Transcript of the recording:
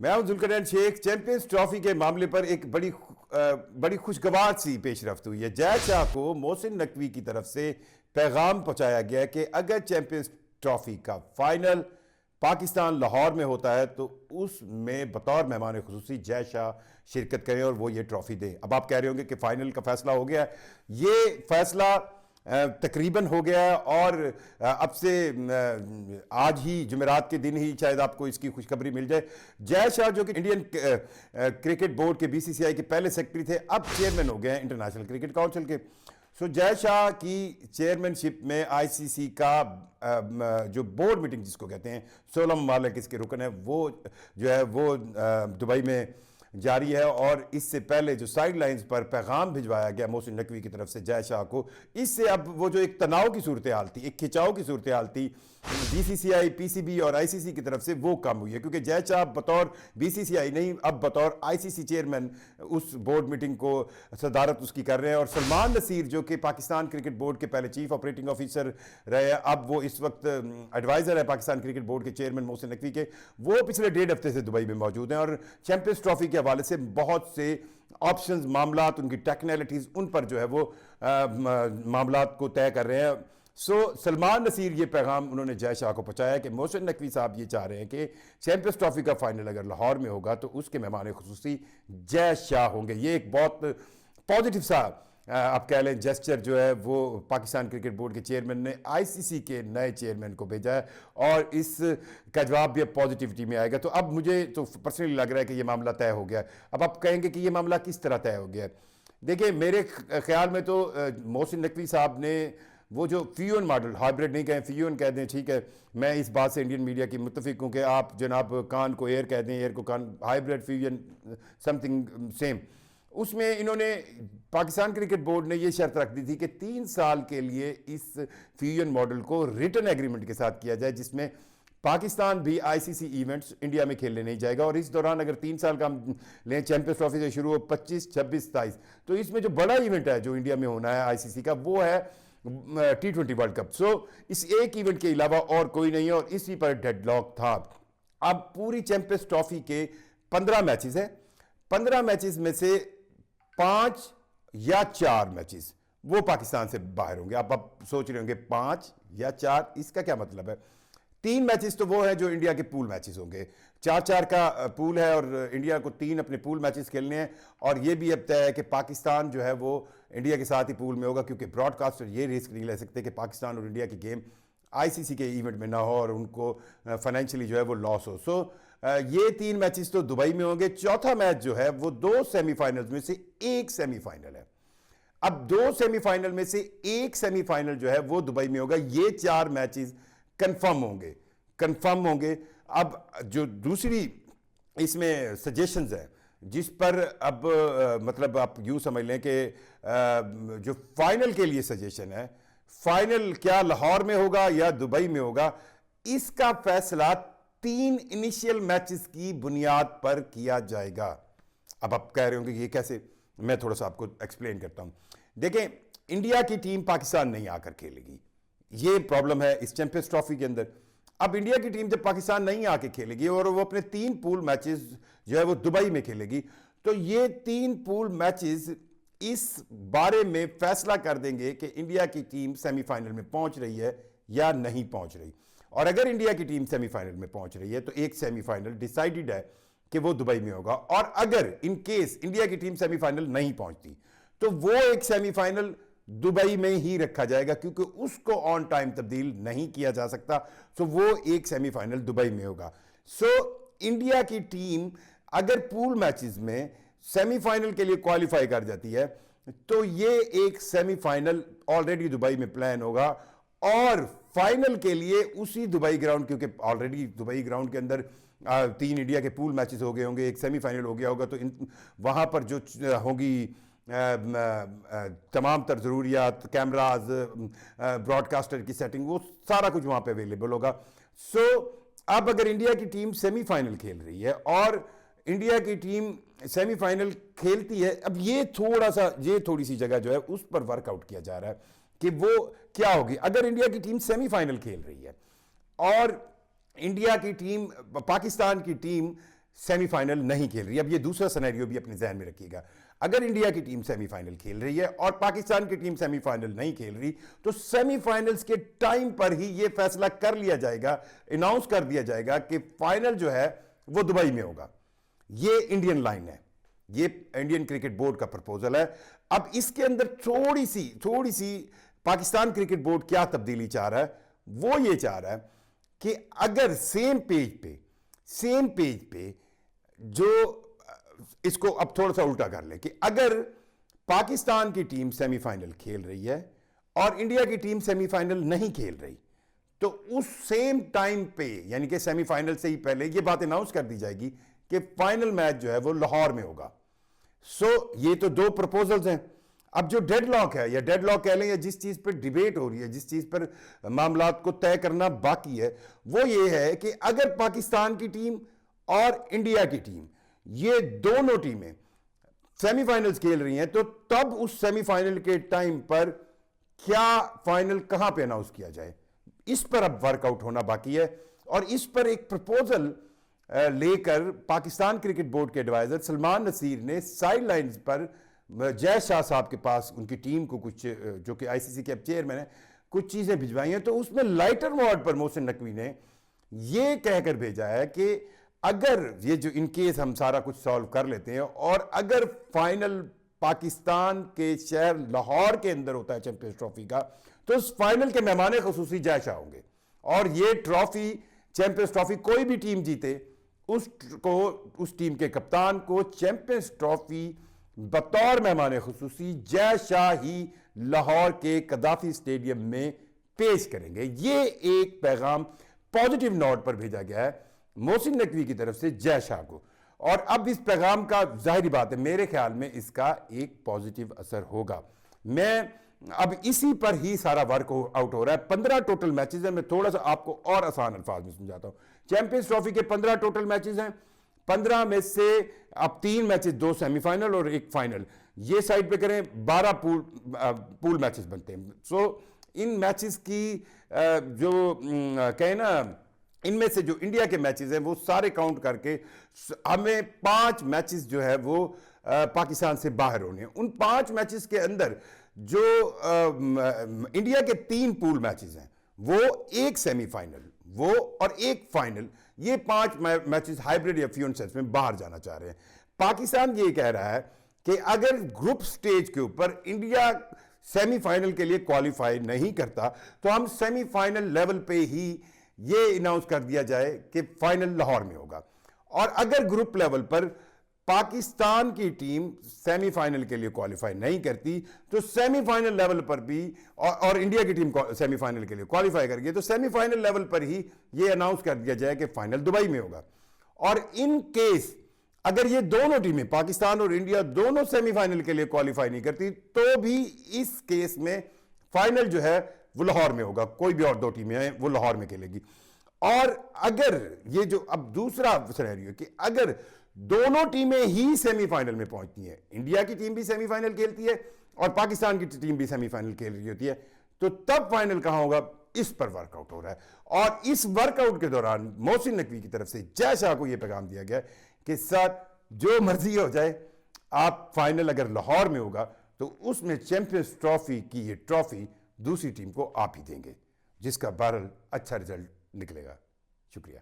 मैं हूं Zulqarnain Sheikh. Champions trophy के मामले पर एक बड़ी खुशगवार सी पेशरफ्त हुई है। जय शाह को मोहसिन नकवी की तरफ से पैगाम पहुंचाया गया कि अगर चैंपियंस ट्रॉफी का फाइनल पाकिस्तान लाहौर में होता है तो उसमें बतौर मेहमान खुसूसी जय शाह शिरकत करें और वो ये ट्रॉफी दें। अब आप कह रहे होंगे कि फाइनल का फैसला हो गया है। ये फैसला तकरीबन हो गया है और अब से आज ही जुमेरात के दिन ही शायद आपको इसकी खुशखबरी मिल जाए। जय शाह जो कि इंडियन क्रिकेट बोर्ड के बीसीसीआई के पहले सेक्रेटरी थे, अब चेयरमैन हो गए हैं इंटरनेशनल क्रिकेट काउंसिल के। सो जय शाह की चेयरमैनशिप में आईसीसी का जो बोर्ड मीटिंग जिसको कहते हैं, 16 ममालिक इसके रुकन है, वो जो है वो दुबई में जारी है। और इससे पहले जो साइड लाइंस पर पैगाम भिजवाया गया मोहसिन नकवी की तरफ से जय शाह को, इससे अब वो जो एक तनाव की सूरत हाल थी, एक खिंचाव की सूरत हाल थी बीसीसीआई, पीसीबी और आईसीसी की तरफ से, वो कम हुई है। क्योंकि जय शाह बतौर बीसीसीआई नहीं, अब बतौर आईसीसी चेयरमैन उस बोर्ड मीटिंग को सदारत उसकी कर रहे हैं। और सलमान नसीर जो कि पाकिस्तान क्रिकेट बोर्ड के पहले चीफ ऑपरेटिंग ऑफिसर रहे हैं, अब वो इस वक्त एडवाइजर है पाकिस्तान क्रिकेट बोर्ड के चेयरमैन मोहसिन नकवी के, वो पिछले 1.5 हफ्ते से दुबई में मौजूद हैं। और चैंपियंस ट्रॉफी के हवाले से बहुत से ऑप्शंस, मामलात, उनकी टेक्निकलिटीज, उन पर जो है वो मामलात को तय कर रहे हैं। सो सलमान नसीर ये पैगाम उन्होंने जय शाह को पहुंचाया कि मोहसिन नकवी साहब ये चाह रहे हैं कि चैंपियंस ट्रॉफी का फाइनल अगर लाहौर में होगा तो उसके मेहमान खुसूसी जय शाह होंगे। ये एक बहुत पॉजिटिव सा आप कह लें जेस्चर जो है वो पाकिस्तान क्रिकेट बोर्ड के चेयरमैन ने आईसीसी के नए चेयरमैन को भेजा है और इसका जवाब भी अब पॉजिटिविटी में आएगा। तो अब मुझे तो पर्सनली लग रहा है कि ये मामला तय हो गया है। अब आप कहेंगे कि ये मामला किस तरह तय हो गया है। देखिए, मेरे ख्याल में तो मोहसिन नकवी साहब ने वो जो फ्यूजन मॉडल, हाइब्रिड नहीं कहें, फ्यूजन कह दें, ठीक है, मैं इस बात से इंडियन मीडिया की मुत्तफिक हूँ कि आप जनाब कान को एयर कह दें, एयर को कान, हाइब्रिड फ्यूजन समथिंग सेम। उसमें इन्होंने, पाकिस्तान क्रिकेट बोर्ड ने ये शर्त रख दी थी कि 3 साल के लिए इस फ्यूजन मॉडल को रिटन एग्रीमेंट के साथ किया जाए, जिसमें पाकिस्तान भी आईसीसी इवेंट्स इंडिया में खेलने नहीं जाएगा। और इस दौरान अगर 3 साल का हम लें, चैंपियंस ट्रॉफी से शुरू हो 25, 26, 27, तो इसमें जो बड़ा इवेंट है जो इंडिया में होना है आईसीसी का, वो है T20 वर्ल्ड कप। सो इस एक इवेंट के अलावा और कोई नहीं है और इसी पर डेडलॉक था। अब पूरी चैंपियंस ट्रॉफी के 15 मैचेस हैं। 15 मैचेस में से 5 या 4 मैचेस वो पाकिस्तान से बाहर होंगे। अब आप सोच रहे होंगे 5 या 4, इसका क्या मतलब है? 3 मैचेस तो वो है जो इंडिया के पूल मैचेस होंगे। 4-4 का पूल है और इंडिया को 3 अपने पूल मैचेस खेलने हैं। और ये भी अब तय है कि पाकिस्तान जो है वो इंडिया के साथ ही पूल में होगा, क्योंकि ब्रॉडकास्टर ये रिस्क नहीं ले सकते कि पाकिस्तान और इंडिया की गेम आईसीसी के इवेंट में ना हो और उनको फाइनेंशियली जो है वो लॉस हो। सो ये 3 मैचेस तो दुबई में होंगे। चौथा मैच जो है वो 2 सेमीफाइनल्स में से एक सेमीफाइनल है। अब 2 सेमीफाइनल में से एक सेमीफाइनल जो है वो दुबई में होगा। ये 4 मैचेस कंफर्म होंगे। अब जो दूसरी इसमें सजेशंस है जिस पर अब मतलब आप यूं समझ लें कि जो फाइनल के लिए सजेशन है, फाइनल क्या लाहौर में होगा या दुबई में होगा, इसका फैसला 3 इनिशियल मैचेस की बुनियाद पर किया जाएगा। अब आप कह रहे होंगे ये कैसे, मैं थोड़ा सा आपको एक्सप्लेन करता हूं। देखें, इंडिया की टीम पाकिस्तान नहीं आकर खेलेगी, ये प्रॉब्लम है इस चैंपियंस ट्रॉफी के अंदर। अब इंडिया की टीम जब पाकिस्तान नहीं आके खेलेगी और वो अपने 3 पूल मैचेस जो है वो दुबई में खेलेगी, तो ये 3 पूल मैचेस इस बारे में फैसला कर देंगे कि इंडिया की टीम सेमीफाइनल में पहुंच रही है या नहीं पहुंच रही। और अगर इंडिया की टीम सेमीफाइनल में पहुंच रही है तो एक सेमीफाइनल डिसाइडेड है कि वो दुबई में होगा। और अगर इन केस इंडिया की टीम सेमीफाइनल नहीं पहुंचती तो वो एक सेमीफाइनल दुबई में ही रखा जाएगा, क्योंकि उसको ऑन टाइम तब्दील नहीं किया जा सकता। सो वो एक सेमीफाइनल दुबई में होगा। सो इंडिया की टीम अगर पूल मैचेस में सेमीफाइनल के लिए क्वालिफाई कर जाती है तो ये एक सेमीफाइनल ऑलरेडी दुबई में प्लान होगा और फाइनल के लिए उसी दुबई ग्राउंड, क्योंकि ऑलरेडी दुबई ग्राउंड के अंदर 3 इंडिया के पूल मैचेस हो गए होंगे, एक सेमीफाइनल हो गया होगा, तो वहां पर जो होगी तमाम तर ज़रूरियात, कैमराज, ब्रॉडकास्टर की सेटिंग, वो सारा कुछ वहाँ पे अवेलेबल होगा। सो अब अगर इंडिया की टीम सेमीफाइनल खेल रही है और इंडिया की टीम सेमीफाइनल खेलती है, अब ये थोड़ी सी जगह जो है उस पर वर्कआउट किया जा रहा है कि वो क्या होगी अगर इंडिया की टीम सेमीफाइनल खेल रही है और इंडिया की टीम, पाकिस्तान की टीम सेमीफाइनल नहीं खेल रही। अब ये दूसरा सिनेरियो भी अपने जहन में रखिएगा, अगर इंडिया की टीम सेमीफाइनल खेल रही है और पाकिस्तान की टीम सेमीफाइनल नहीं खेल रही, तो सेमीफाइनल्स के टाइम पर ही यह फैसला कर लिया जाएगा, अनाउंस कर दिया जाएगा कि फाइनल जो है वो दुबई में होगा। ये इंडियन लाइन है, ये इंडियन क्रिकेट बोर्ड का प्रपोजल है। अब इसके अंदर थोड़ी सी पाकिस्तान क्रिकेट बोर्ड क्या तब्दीली चाह रहा है, वो ये चाह रहा है कि अगर सेम पेज पे जो, इसको अब थोड़ा सा उल्टा कर ले कि अगर पाकिस्तान की टीम सेमीफाइनल खेल रही है और इंडिया की टीम सेमीफाइनल नहीं खेल रही, तो उस सेम टाइम पे, यानी कि सेमीफाइनल से ही पहले ये बात अनाउंस कर दी जाएगी कि फाइनल मैच जो है वो लाहौर में होगा। ये तो दो प्रपोजल्स हैं। अब जो डेडलॉक है, या डेडलॉक कह लें, या जिस चीज पर डिबेट हो रही है, जिस चीज पर मामलात को तय करना बाकी है, वो ये है कि अगर पाकिस्तान की टीम और इंडिया की टीम, ये दोनों टीमें सेमीफाइनल्स खेल रही हैं, तो तब उस सेमीफाइनल के टाइम पर क्या फाइनल कहां पे अनाउंस किया जाए, इस पर अब वर्कआउट होना बाकी है। और इस पर एक प्रपोजल लेकर पाकिस्तान क्रिकेट बोर्ड के एडवाइजर सलमान नसीर ने साइड लाइन्स पर जय शाह साहब के पास उनकी टीम को कुछ, जो कि आईसीसी के चेयरमैन है, कुछ चीजें भिजवाई हैं। तो उसमें लाइटर मोड पर मोहसिन नकवी ने यह कहकर भेजा है कि अगर ये जो इनकेस हम सारा कुछ सॉल्व कर लेते हैं और अगर फाइनल पाकिस्तान के शहर लाहौर के अंदर होता है चैंपियंस ट्रॉफी का, तो उस फाइनल के मेहमान खुसूसी जय शाह होंगे। और ये ट्रॉफी, चैंपियंस ट्रॉफी, कोई भी टीम जीते उस टीम के कप्तान को चैंपियंस ट्रॉफी बतौर मेहमान खुसूसी जय शाह ही लाहौर के कदाफी स्टेडियम में पेश करेंगे। ये एक पैगाम पॉजिटिव नोट पर भेजा गया है मोहसिन नकवी की तरफ से जय शाह को। और अब इस पैगाम का जाहिर बात है, मेरे ख्याल में इसका एक पॉजिटिव असर होगा। मैं अब इसी पर ही सारा वर्क आउट हो रहा है। 15 टोटल मैचेस हैं। मैं थोड़ा सा आपको और आसान अल्फाज में समझाता हूं। चैंपियंस ट्रॉफी के 15 टोटल मैचेस हैं। 15 में से अब 3 मैचेस, 2 सेमीफाइनल और 1 फाइनल, ये साइड पे करें 12 पूल मैचेस बनते हैं। इन मैचेस की जो कहें ना, इनमें से जो इंडिया के मैचेस हैं वो सारे काउंट करके हमें 5 मैचेस जो है वो पाकिस्तान से बाहर होने हैं। उन 5 मैचेस के अंदर जो इंडिया के 3 पूल मैचेस हैं, वो 1 सेमीफाइनल, वो और 1 फाइनल, ये 5 मैचेस हाइब्रिड या फ्यून सेंस में बाहर जाना चाह रहे हैं। पाकिस्तान ये कह रहा है कि अगर ग्रुप स्टेज के ऊपर इंडिया सेमीफाइनल के लिए क्वालिफाई नहीं करता, तो हम सेमीफाइनल लेवल पे ही ये अनाउंस कर दिया जाए कि फाइनल लाहौर में होगा। और अगर ग्रुप लेवल पर पाकिस्तान की टीम सेमीफाइनल के लिए क्वालिफाई नहीं करती, तो सेमीफाइनल लेवल पर भी, और इंडिया की टीम सेमीफाइनल के लिए क्वालिफाई कर गई, तो सेमीफाइनल लेवल पर ही ये अनाउंस कर दिया जाए कि फाइनल दुबई में होगा। और इन केस अगर ये दोनों टीमें, पाकिस्तान और इंडिया, दोनों सेमीफाइनल के लिए क्वालिफाई नहीं करती, तो भी इस केस में फाइनल जो है वो लाहौर में होगा। कोई भी और 2 टीमें हैं वो लाहौर में खेलेगी। और अगर ये जो अब दूसरा सिनेरियो कि अगर दोनों टीमें ही सेमीफाइनल में पहुंचती हैं, इंडिया की टीम भी सेमीफाइनल खेलती है और पाकिस्तान की टीम भी सेमीफाइनल खेल रही होती है, तो तब फाइनल कहां होगा, इस पर वर्कआउट हो रहा है। और इस वर्कआउट के दौरान मोहसिन नकवी की तरफ से जय शाह को यह पैगाम दिया गया कि सर जो मर्जी हो जाए, आप फाइनल अगर लाहौर में होगा तो उसमें चैंपियंस ट्रॉफी की ये ट्रॉफी दूसरी टीम को आप ही देंगे, जिसका बहरहाल अच्छा रिजल्ट निकलेगा। शुक्रिया।